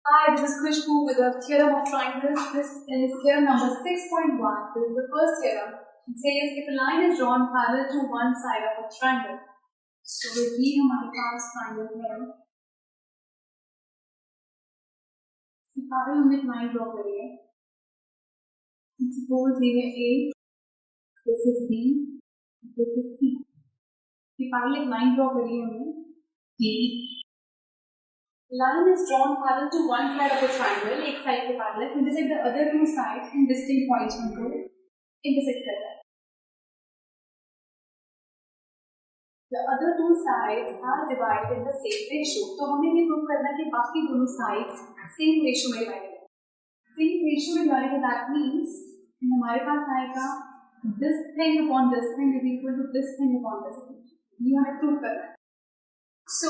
Hi, this is Khushbu with the theorem of triangles. This is theorem number 6.1. This is the first theorem. It says if a line is drawn parallel to one side of a triangle. So ये हमारे पास triangle है. इसके parallel हमने एक line draw करी है. Suppose ये है A, this is B, this is C. इसके parallel एक line draw करी है हमने D. Line is drawn parallel to one side of a triangle, एक side के parallel, intersect the other two sides in distinct points उनको intersect करता है. The other two sides are divided in the same ratio. तो हमें ये prove करना है कि बाकी दोनों sides same ratio में divided है. Same ratio में divided, that means हमारे पास आएगा this thing upon this thing is equal to this thing upon this thing. ये हमें प्रूव करना है. So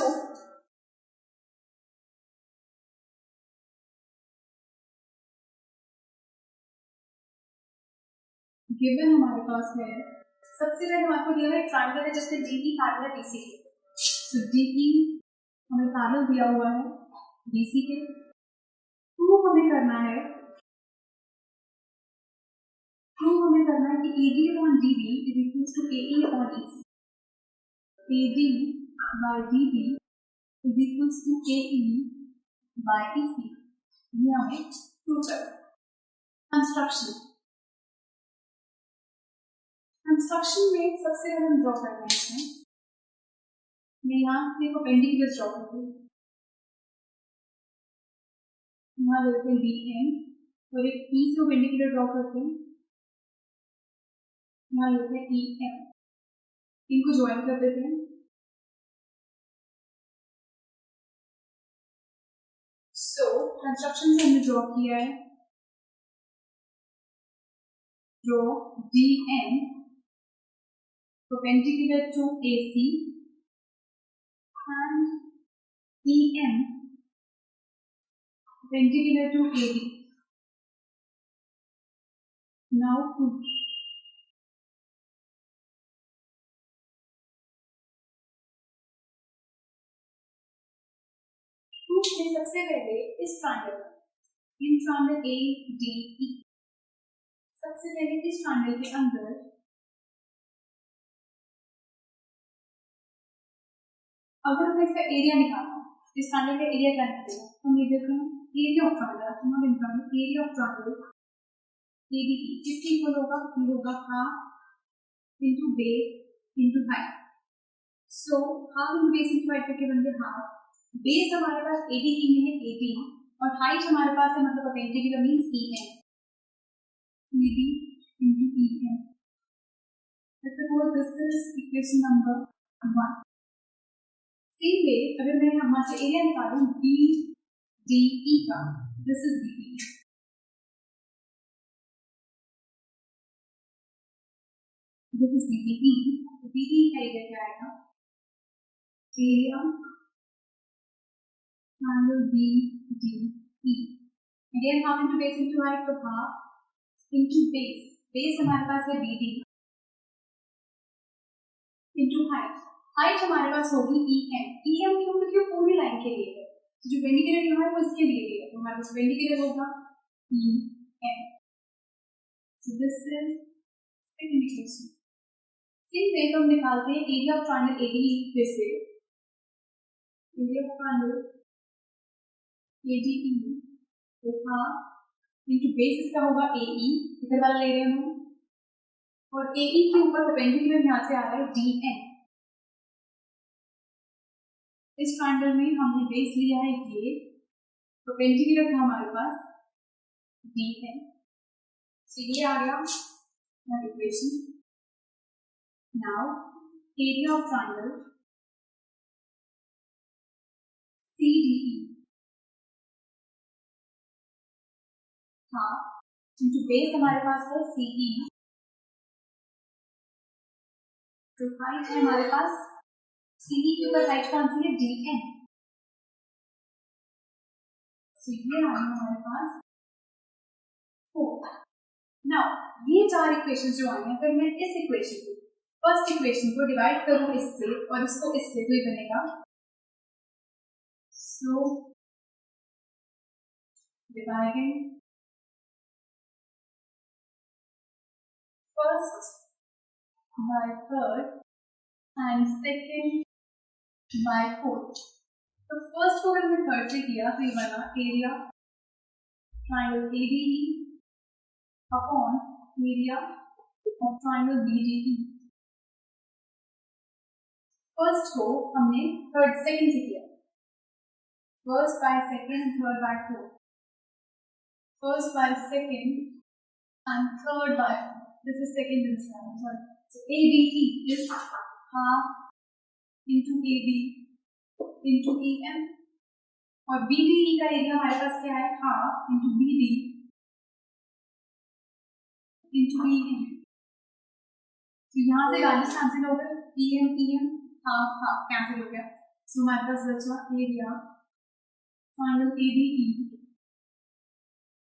गिवन हमारे पास है, सबसे पहले हमारे को दिया है ट्रायंगल है जिसमें DE पैरेलल है BC के. सो DE हमें पैरेलल दिया हुआ है BC के. प्रूव हमें करना है कि AD upon DB is equal to AE upon EC. AD by DB is equal to AE by EC. ये हमें प्रूव करना है. कंस्ट्रक्शन में सबसे पहले हम ड्रॉ करते हैं इसमें. मैं यहाँ से परपेंडिकुलर ड्रॉ करती हूँ. यहाँ लेते हैं BN और एक E से परपेंडिकुलर ड्रॉ करते हैं. यहाँ लेते हैं EM, इनको ज्वाइन कर देते हैं. सो कंस्ट्रक्शन से हमने ड्रॉ किया है, draw DN perpendicular to AC and EM perpendicular to AD. Now proof. Proof में सबसे पहले इस ट्रायंगल ADE, सबसे पहले इस ट्रायंगल के अंदर अगर हमें इसका एरिया निकालना है, इस ट्रायंगल का एरिया क्या निकलेगा, हम ये देखते हैं एरिया ऑफ ट्रायंगल. हम निकालेंगे एरिया ऑफ ट्रायंगल ADE किसके इक्वल होगा, ये होगा half into base into height. So half into base into height करके बन गया हाफ. बेस हमारे पास AD की में है 18 और हाइट हमारे पास है मतलब perpendicular means EM. AD into EM. Let's suppose this is equation number 1. Same way अगर मैं यहाँ से एरिया निकालूं BDE का, this is BDE. This is BDE. BDE का एरिया क्या आएगा, area triangle BDE. Again half into base into height, तो half into base. Base हमारे पास है BD into height. हाइट हमारे पास होगी EM. EM क्यों, क्योंकि पूरी लाइन के लिए है. तो जो पेंडिकुलर यहाँ है वो इसके लिए है, तो हमारे पास पेंडिकुलर होगा EM. So this is second equation. Same way हम निकालते हैं एरिया ऑफ ट्रायंगल ADE. फिर से एरिया ऑफ ट्रायंगल ADE तो था इनटू बेस इसका होगा AE, इधर वाला ले रहे हैं हम, और AE के ऊपर परपेंडिकुलर यहाँ से आ रहा है DN. इस ट्रायंगल में हमने बेस लिया है ये, परपेंडिकुलर था हमारे पास DN. सो ये आ गया equation. Now area of triangle CDE half into base हमारे पास है CE, तो हाइट है हमारे पास CE के ऊपर हाइट कौन सी है, DN. सो ये आ गया हमारे पास 4. नाउ ये चार इक्वेशन जो आई हैं, अगर मैं इस इक्वेशन को फर्स्ट इक्वेशन को डिवाइड करूं इससे और इसको इससे, तो ये बनेगा. सो dividing first by third and second by fourth. तो फर्स्ट को अगर हमने थर्ड से किया तो ये बना area triangle ADE upon area of triangle BDE। First को हमने थर्ड सेकंड से किया, first by second, third by fourth, first by second and third by fourth. This is second installment. So ADE is half into AD into EM और BDE का area हमारे पास क्या है, half into BD into EM। तो यहाँ से values cancel हो गए, EM हाफ हाफ कैंसिल हो गया। सो हमारे पास बचा area triangle ADE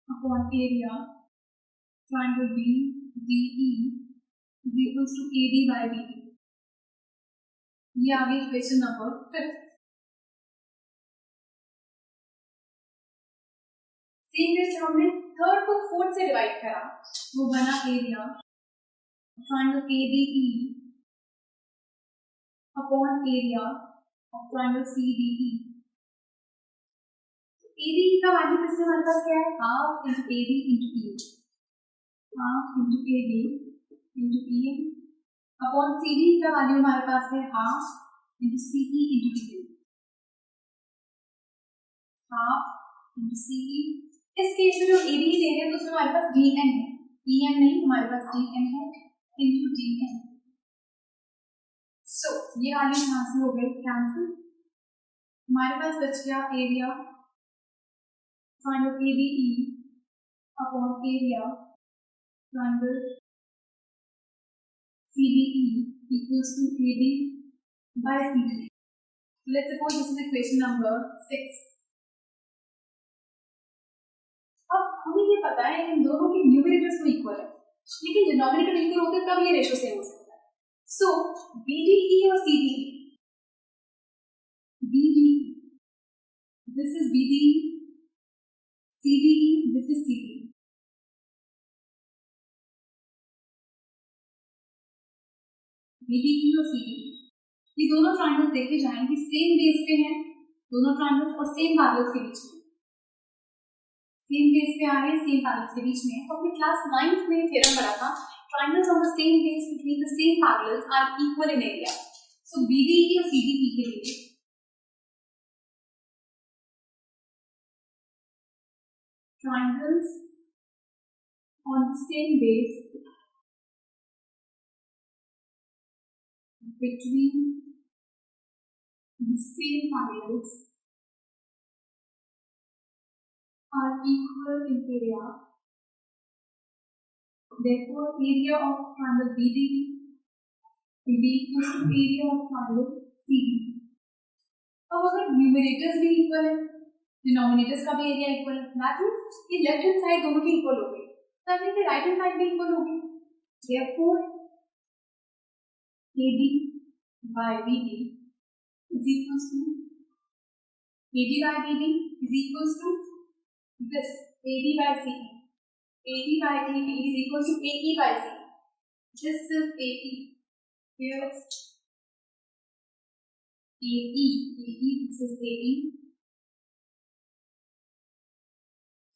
upon area triangle BDE is equals to AD by BD। ये आ गई इक्वेशन नंबर 5। सेम वे से हमने थर्ड को फोर्थ से डिवाइड करा, वो बना area triangle ADE upon area of triangle CDE। ADE का वैल्यू किससे हमारे पास क्या है, half into AD into E, half into AD into EM upon CD का वैल्यू हमारे पास है half into CE into DE, half into CE। इस case में जो AD ले रहे हैं तो उसमें हमारे पास DN है, EM नहीं, हमारे पास DN है इंटू DN। सो ये वैल्यू यहाँ से हो गई कैंसिल, हमारे पास बच गया area triangle ADE upon area triangle CDE equals to AD by CD। Let's suppose this is equation number 6। अब हमें ये पता है इन दोनों के न्यूमरेटर्स को इक्वल है, लेकिन डिनोमिनेटर इक्वल होते तब ये रेशो सेम हो सकता है। सो BDE और CDE, BDE this is BDE, CDE this is CDE। BDE और CDE ये दोनों ट्रायंगल देखे जाएंगे सेम बेस पे हैं, दोनों ट्रायंगल्स और सेम पैरेलल्स के बीच में, सेम बेस पे आ रहे हैं, सेम पैरेलल्स के बीच में। तो हमने क्लास 9th में थ्योरम पढ़ा था, triangles on the same base between the same parallels are equal in area. So BDE और CDE के लिए triangles on the same base between the same parallels are equal in area. Therefore, area of triangle BDE will be equal to area of triangle CDE। अब अगर numerators भी equal है, denominators का भी area equal है, that means ये left hand side दोनों की इक्वल हो गई, तब ये राइट हैंड साइड भी इक्वल हो गई। Therefore, AD by BD is equals to AD by BD is equals to this AD by CE. AD by BD is equals to AE by CE. This is AE. Here it's AE. This is AE.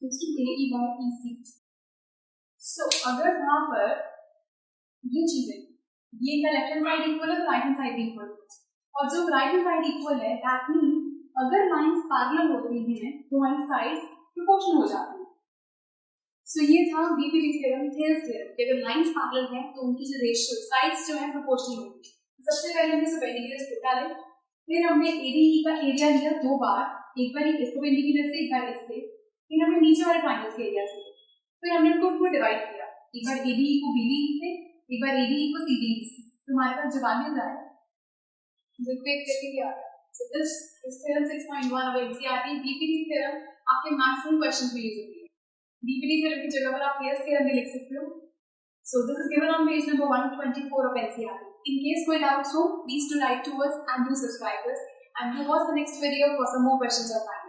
This is AE by EC. So अगर यहाँ पर ये चीजें, ये इनका left hand side equal है तो right hand side भी इक्वल है, और जो राइट हैंड साइड इक्वल है दैट मींस अगर लाइंस पैरेलल होती हैं तो लाइन साइड्स प्रोपोर्शनल हो जाती हैं। सो ये था बीपीटी थ्योरम, थेल्स थ्योरम कि अगर लाइंस पैरेलल हैं तो उनकी जो रेशियो साइड्स जो है प्रोपोर्शनल होंगी। सबसे पहले हमने परपेंडिकुलर स्प्लिट डाले, फिर हमने ADE का एरिया लिया दो बार, एक बार इस परपेंडिकुलर से, एक बार इससे, फिर हमने नीचे वाले ट्रायंगल्स के एरिया से, फिर हमने उनको डिवाइड किया, एक बार ADE को BDE से, एक बार ADE को CDE से। तो हमारे पास जो वैल्यूज आए जो क्विक करके आ गया। सो this is theorem 6.1 of NCERT. BPT theorem आपके मैक्सिमम क्वेश्चंस में यूज होती है, बीपीटी थ्योरम की जगह पर आप थेल्स थ्योरम भी लिख सकते हो। So this is given on page number 124 of NCERT. In case कोई डाउट्स हो please do write to us and do subscribe us and do watch the next video for some more questions of that.